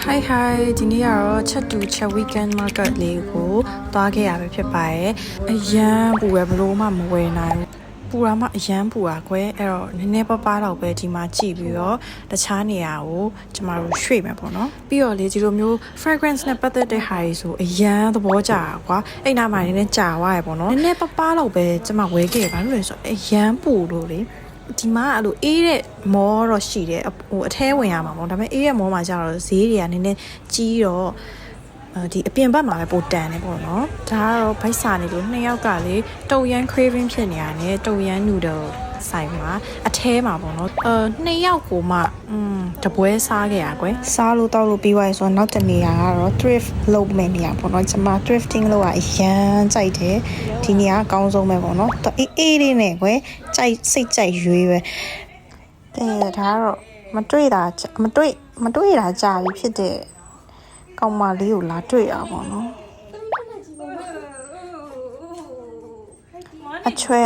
Hi hi ဒီနေ့ကတော့ချက်တူချက် weekend market လေးကိုသွားခဲ့ရပဲဖြစ်ပါတယ်အရန်ပူပဲဘလို့မှမဝယ်နိုင်ဘူးပူတာမှအရန်ပူတာကွယ်အဲ့တော့နည်းနည်းပါးတော့ပဲဒီမှာကြည့်ပြီးတော့တခြားနေရာကိုကျမတို့ရွှေ့မယ်ပေါ့နော်ပြီးတော့လေဒီလိုမျိုး fragrance နဲ့ပတ်သက်တဲ့ဟာတွေဆိုအရန်သဘောကျတာကွာအဲ့နားမှာနည်းနည်းကြာသွားရပေါ့နော်နည်းနည်းပါးတော့ပဲကျမဝယ်ခဲ့ဘာလို့လဲဆိုတော့အရန်ပူလို့လေဒီမှာအဲ့လိုအေးတဲ့မောတော့ရှိတယ်ဟိုအထဲဝင်ရမှာပေါ့ဒါပေမဲ့အေးတဲ့မောမှာကျတော့ဈေးတွေကနည်းနည်းကြီးတော့ဒီအပြင်ဘက်မှာပဲပိုတန်နေပေါ့နော်ဒါကတော့ဗိုက်စာနေလို့နှစ်ယောက်ကလေတုံရန် craving ဖြစ်နေရတယ်တုံရန် noodle ဆိုင်မှာအထဲမှာပေါ့နော်နှစ်ယောက်ကိုမှတပွဲစားခဲ့ရကွယ်စားလို့တောက်လို့ပြီးသွားပြီဆိုတော့နောက်တစ်နေရာကတော့ thrift လုပ်မယ့်နေရာပေါ့နော်ကျွန်မ thrifting လုပ်ရအရန်ကြိုက်တယ်ဒီနေရာအကောင်းဆုံးပဲပေါ့နော်အေးလေးနဲ့ကွယ်ကြိုက်စိတ်ကြိုက်ရွေးပဲဒါကတော့မတွေ့တာကြာပြီဖြစ်တဲ့ကောင်မလေးကိုလာတွေ့ရပါတော့အချွဲ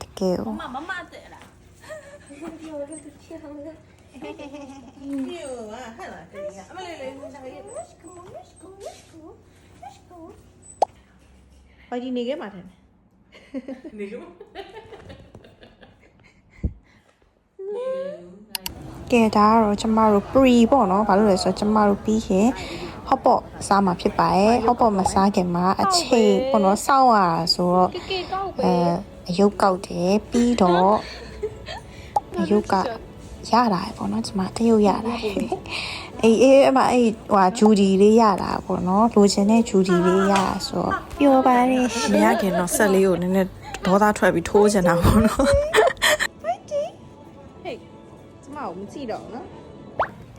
တကယ်ကိုဘာဒီနေခဲ့မှာတယ်နေခဲ့ကဲဒါကတော့ကျမတို့ pre ပေါ့နော်ဘာလို့လဲဆိုတော့ကျမတို့ပြီးရင် hot pot စားမှာဖြစ်ပါတယ် hot pot မစားခင်မှာအချိန်ပေါ့နော်စောင့်ရတာဆိုတော့အယုတ်ကောက်တယ်ပြီးတော့အယုတ်ကရလာတယ်ပေါ့နော်ကျမတရုတ်ရလာအေးအမဟိုဂျူဒီလေးရတာပေါ့နော်လိုချင်တဲ့ဂျူဒီလေးရတာဆိုတော့ပြောပါတယ်ရှင်ရခင်တော့ဆက်လေးကိုနည်းနည်းဒေါသထွက်ပြီးထိုးချင်တာပေါ့နော်မကြည့်တော့နော်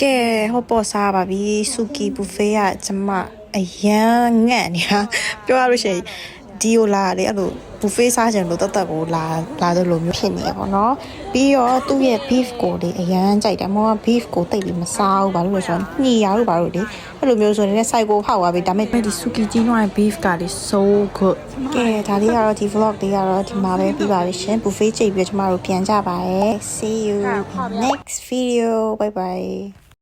ကဲဟောပေါ်စားပါပြီဆူကီဘူဖေးကကျမအရန်ငန့်နေတာပြောရလို့ရှိရင်ဒီကိုလာလေအဲ့လိုဘူဖေးစားကြတယ်လို့တတ်ကိုလာတဲ့လိုမျိုးဖြစ်နေရပေါ့နော်ပြီးတော့သူ့ရဲ့ beef ကိုလေအရန်ကြိုက်တယ်မောက beef ကိုတိတ်ပြီးမစားဘူးဘာလို့လဲဆိုတော့ညှီရလို့ဘာလို့လေအဲ့လိုမျိုးဆိုနေတဲ့ site ကိုဖောက်သွားပြီဒါပေမဲ့ဒီဆူကီကြီးနွားရဲ့ beef ကလေ so good ကဲဒါလေးကတော့ဒီ vlog လေးကတော့ဒီမှာပဲပြီးပါပြီရှင် buffet ကြိတ်ပြီးကျမတို့ပြန်ကြပါရယ် see you next video bye bye